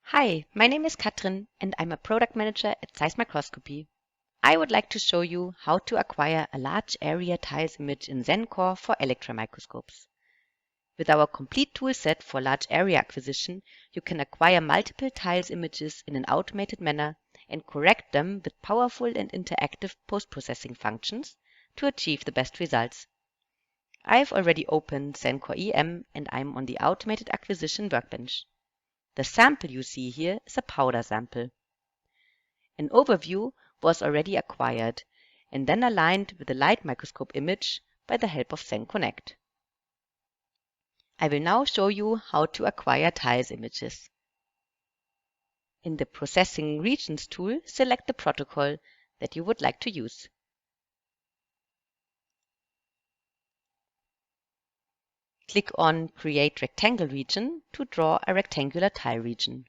Hi, my name is Katrin and I'm a product manager at Zeiss Microscopy. I would like to show you how to acquire a large area tiles image in Zencore for electron microscopes. With our complete toolset for large area acquisition, you can acquire multiple tiles images in an automated manner and correct them with powerful and interactive post-processing functions to achieve the best results. I've already opened Zencore EM and I'm on the automated acquisition workbench. The sample you see here is a powder sample. An overview was already acquired and then aligned with the light microscope image by the help of ZenConnect. I will now show you how to acquire tiles images. In the Processing Regions tool, select the protocol that you would like to use. Click on Create Rectangle Region to draw a rectangular tile region.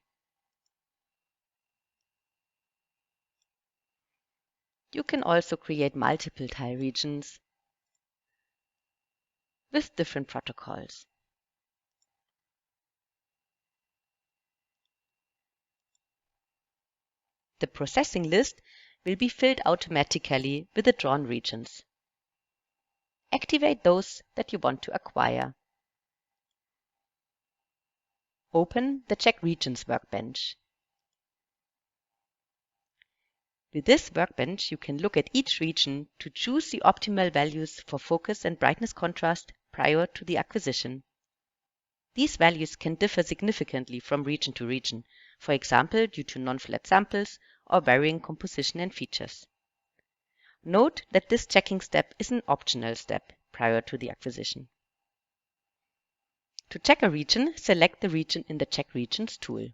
You can also create multiple tile regions with different protocols. The processing list will be filled automatically with the drawn regions. Activate those that you want to acquire. Open the Check Regions workbench. With this workbench, you can look at each region to choose the optimal values for focus and brightness contrast prior to the acquisition. These values can differ significantly from region to region, for example due to non-flat samples or varying composition and features. Note that this checking step is an optional step prior to the acquisition. To check a region, select the region in the Check Regions tool.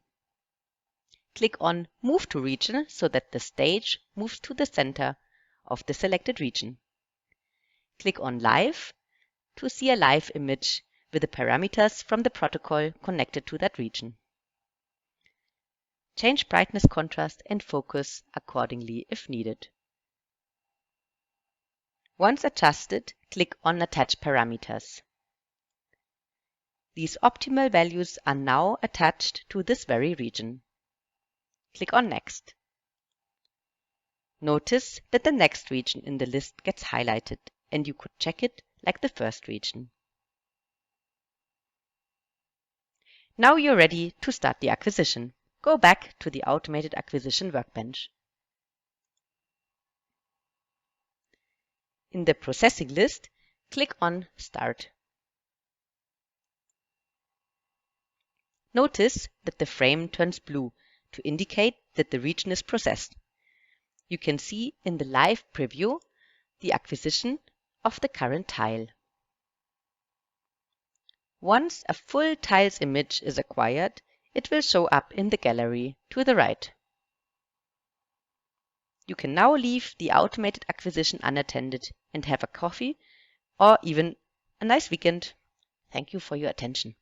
Click on Move to Region so that the stage moves to the center of the selected region. Click on Live to see a live image with the parameters from the protocol connected to that region. Change brightness, contrast, and focus accordingly if needed. Once adjusted, click on Attach Parameters. These optimal values are now attached to this very region. Click on Next. Notice that the next region in the list gets highlighted, and you could check it like the first region. Now you're ready to start the acquisition. Go back to the Automated Acquisition workbench. In the Processing list, click on Start. Notice that the frame turns blue to indicate that the region is processed. You can see in the live preview the acquisition of the current tile. Once a full tiles image is acquired, it will show up in the gallery to the right. You can now leave the automated acquisition unattended and have a coffee or even a nice weekend. Thank you for your attention.